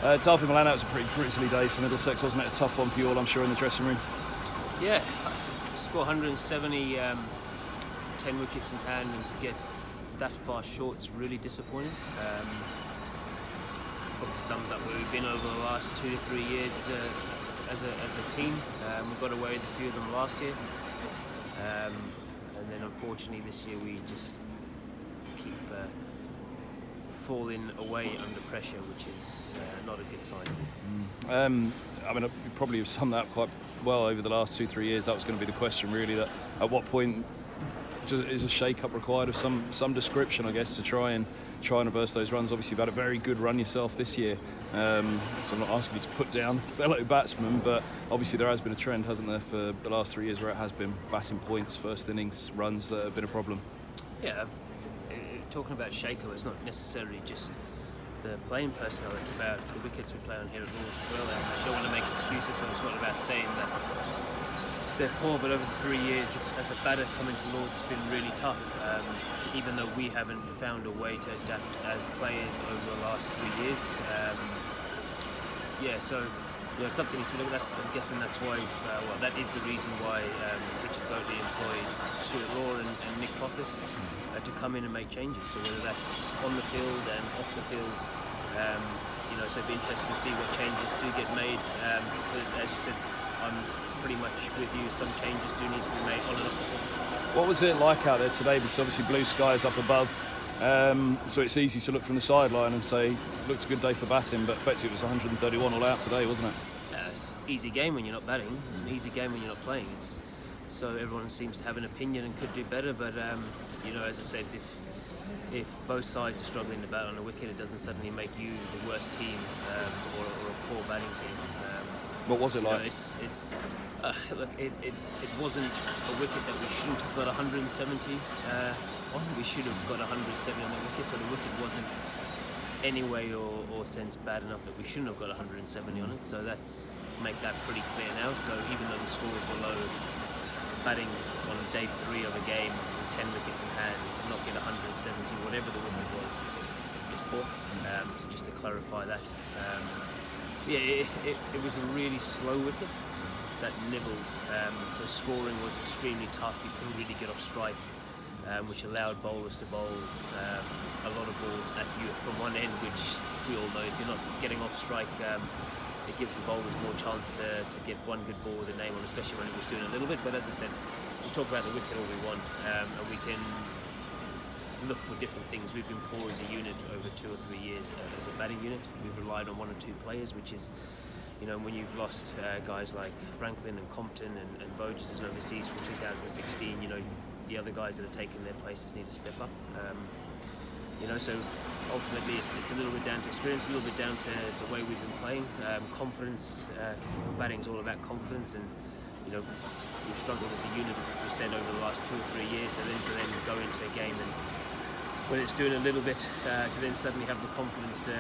Dawid Malan, that was a pretty grisly day for Middlesex, wasn't it? A tough one for you all, I'm sure, in the dressing room. Yeah, score 170, 10 wickets in hand, and to get that far short is really disappointing. Probably sums up where we've been over the last 2 to 3 years as a team. We got away with a few of them last year, and then unfortunately this year we just keep falling away under pressure, which is not a good sign. I mean, you probably have summed that up quite well over the last 2-3 years. That was going to be the question, really. That at what point is a shake-up required of some description, I guess, to try and reverse those runs? Obviously, you've had a very good run yourself this year, so I'm not asking you to put down fellow batsmen, but obviously there has been a trend, hasn't there, for the last 3 years where it has been batting points, first innings runs that have been a problem. Yeah. Talking about shake-up, it's not necessarily just the playing personnel, it's about the wickets we play on here at Lords as well. And I don't want to make excuses, so it's not about saying that they're poor, but over 3 years as a batter coming to Lords has been really tough, even though we haven't found a way to adapt as players over the last 3 years. So something needs to be looked at. I'm guessing that's why, that is the reason why Richard Boatley employed Stuart Law and Nick Pothis to come in and make changes. So whether that's on the field and off the field, so it'd be interesting to see what changes do get made, because as you said, I'm pretty much with you, some changes do need to be made on and off the field. What was it like out there today? Because obviously blue skies up above, so it's easy to look from the sideline and say, looked a good day for batting, but effectively it was 131 all out today, wasn't it? Easy game when you're not batting. It's an easy game when you're not playing. So everyone seems to have an opinion and could do better, but as I said, if both sides are struggling to bat on a wicket, it doesn't suddenly make you the worst team or a poor batting team. What was it like? Look, it wasn't a wicket that we shouldn't have got 170 on. We should have got 170 on the wicket, so the wicket wasn't any way or sense bad enough that we shouldn't have got 170 on it. So make that pretty clear now. So even though the scores were low, batting on day 3 of a game with 10 wickets in hand, to not get 170, whatever the wicket was, is poor. So just to clarify that. It was a really slow wicket that nibbled. So scoring was extremely tough. You couldn't really get off strike, which allowed bowlers to bowl a lot of balls at you from one end, which we all know, if you're not getting off strike, it gives the bowlers more chance to get one good ball with a name on, especially when it was doing a little bit. But as I said, we talk about the wicket all we want, and we can look for different things. We've been poor as a unit over 2 or 3 years as a batting unit. We've relied on 1 or 2 players, which is, when you've lost guys like Franklin and Compton and Voges and overseas from 2016, the other guys that are taking their places need to step up. So ultimately it's a little bit down to experience, a little bit down to the way we've been playing. Confidence, batting's all about confidence, and we've struggled as a unit, as we said, over the last 2 or 3 years, and then to go into a game and when it's doing a little bit, to then suddenly have the confidence to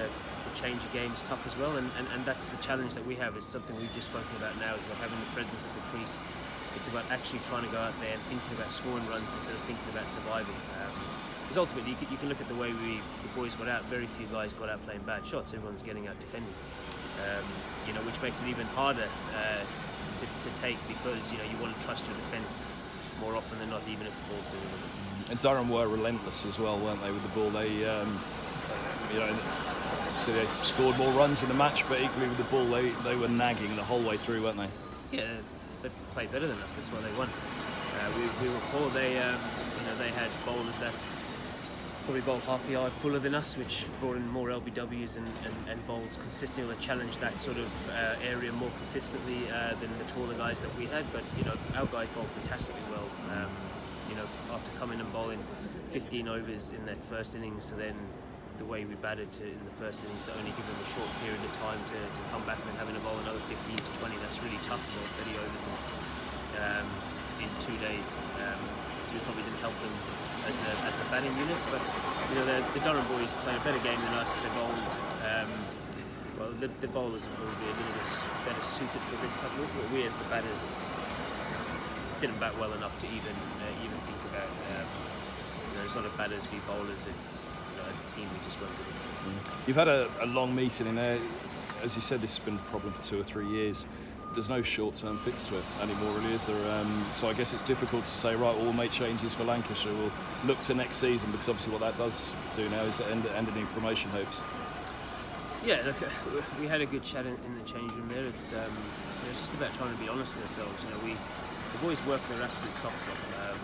change a game is tough as well, and that's the challenge that we have. It's something we've just spoken about now, is about having the presence at the crease. It's about actually trying to go out there and thinking about scoring runs instead of thinking about surviving. Because ultimately, you can look at the way the boys got out. Very few guys got out playing bad shots. Everyone's getting out defending, which makes it even harder to take, because you want to trust your defence more often than not, even if the ball's doing it. And Durham were relentless as well, weren't they, with the ball? They, so they scored more runs in the match, but equally with the ball, they were nagging the whole way through, weren't they? Yeah, they played better than us. That's why they won. We were poor. They had bowlers that probably bowled half a yard fuller than us, which brought in more LBWs and bowls consistently. They challenged that sort of area more consistently than the taller guys that we had. But our guys bowled fantastically well. After coming and bowling 15 overs in that first innings, so then the way we batted in the first innings, to only give them a short period of time to come back and having to bowl another 15 to 20, that's really tough to bowl 30 overs in 2 days. So we probably didn't help them as a batting unit, but the Durham boys play a better game than us. They bowled the bowlers are probably a little bit better suited for this type of work, but we as the batters didn't bat well enough to even think about. It's not a batters v bowlers. It's as a team we just weren't good enough. You've had a long meeting in there. as you said, this has been a problem for 2 or 3 years. There's no short-term fix to it anymore, really, is there? So I guess it's difficult to say, right, we'll make changes for Lancashire. We'll look to next season, because obviously what that does do now is end any promotion hopes. Yeah, look, we had a good chat in the change room there. It's just about trying to be honest with ourselves. The boys work their absolute socks off.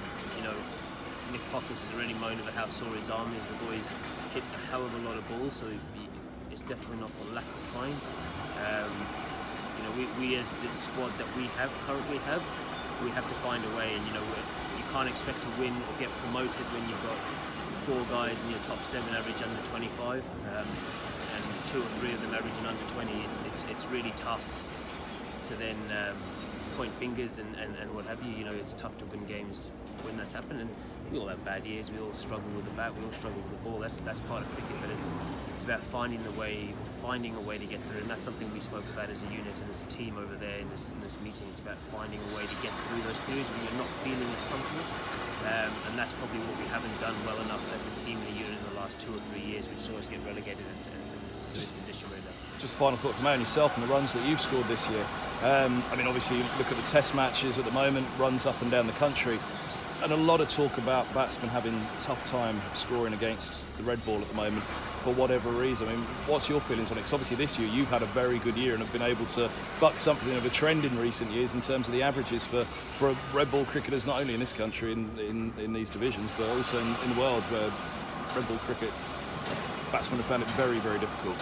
Nick Poffis has already moaned about how sore his arm is. The boys hit a hell of a lot of balls, so it's definitely not for lack of trying. We as this squad that we currently have, we have to find a way. And you can't expect to win or get promoted when you've got 4 guys in your top 7 average under 25, and 2 or 3 of them averaging under 20. It's really tough to then point fingers and what have you. It's tough to win games when that's happened, and we all have bad years. We all struggle with the bat. We all struggle with the ball. That's part of cricket, but it's about finding a way to get through, and that's something we spoke about as a unit and as a team over there in this meeting. It's about finding a way to get through those periods when you're not feeling as comfortable, and that's probably what we haven't done well enough as a team in the unit in the last 2 or 3 years, which saw us get relegated into this position right now. Just final thought from yourself and the runs that you've scored this year. Obviously, look at the test matches at the moment, runs up and down the country, and a lot of talk about batsmen having a tough time scoring against the red ball at the moment for whatever reason. What's your feelings on it? Because obviously this year you've had a very good year and have been able to buck something of a trend in recent years in terms of the averages for red ball cricketers, not only in this country, in these divisions, but also in the world, where red ball cricket batsmen have found it very, very difficult.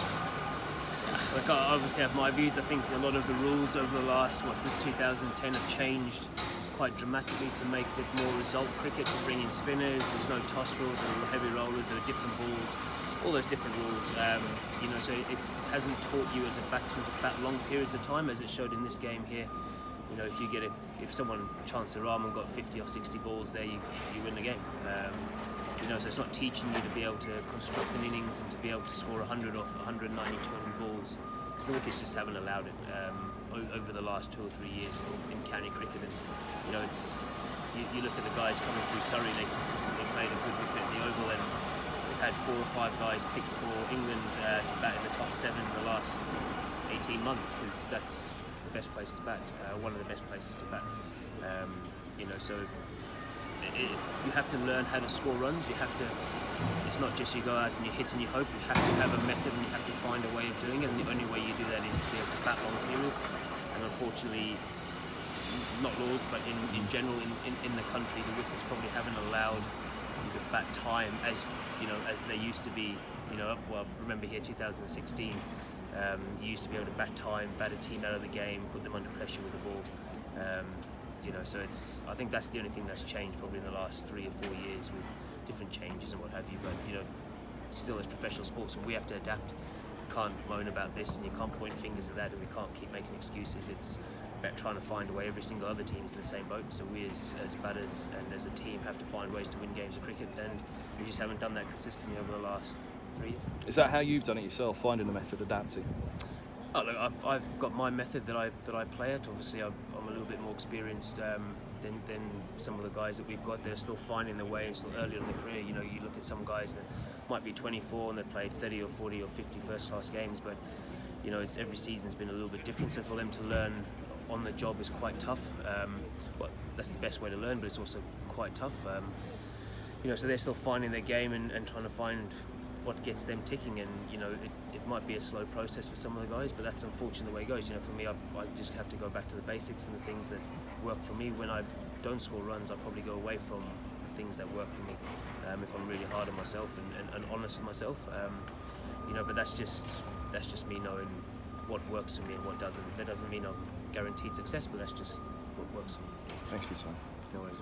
Like, I obviously have my views. I think a lot of the rules over the last, since 2010 have changed quite dramatically to make it more result cricket, to bring in spinners. There's no toss rules or heavy rollers. There are different balls, all those different rules. So it hasn't taught you as a batsman to bat long periods of time, as it showed in this game here. If someone chanced their arm and got 50 off 60 balls there, you win the game. So it's not teaching you to be able to construct an innings and to be able to score 100 off 190, 200 balls, because the wickets just haven't allowed it over the last 2 or 3 years in county cricket. And you look at the guys coming through Surrey, they consistently played a good wicket at the Oval, and we've had 4 or 5 guys picked for England to bat in the top 7 in the last 18 months, because that's the best place to bat, one of the best places to bat. You have to learn how to score runs. It's not just you go out and you hit and you hope. You have to have a method and you have to find a way of doing it, and the only way you do that is to be able to bat long periods. And unfortunately, not Lords, but in general in the country, the wickets probably haven't allowed you to bat time as they used to be. Remember here 2016, you used to be able to bat time, bat a team out of the game, put them under pressure with the ball. So I think that's the only thing that's changed probably in the last 3 or 4 years, with different changes and what have you. But still, as professional sportsmen, we have to adapt. You can't moan about this and you can't point fingers at that, and we can't keep making excuses. It's about trying to find a way. Every single other team's in the same boat, so we as batters and as a team have to find ways to win games of cricket, and we just haven't done that consistently over the last 3 years. Is that how you've done it yourself, finding a method, adapting? Oh, look, I've got my method that I play at. Obviously, I'm a little bit more experienced than some of the guys that we've got. They're still finding their way, still early in their career. You look at some guys that might be 24 and they've played 30 or 40 or 50 first-class games, but every season's been a little bit different. So for them to learn on the job is quite tough. That's the best way to learn, but it's also quite tough. So they're still finding their game and trying to find what gets them ticking, and it might be a slow process for some of the guys, but that's unfortunately the way it goes. For me, I just have to go back to the basics and the things that work for me. When I don't score runs, I probably go away from the things that work for me, if I'm really hard on myself and honest with myself. But that's just me knowing what works for me and what doesn't. That doesn't mean I'm guaranteed success, but that's just what works for me. Thanks for your time. No worries.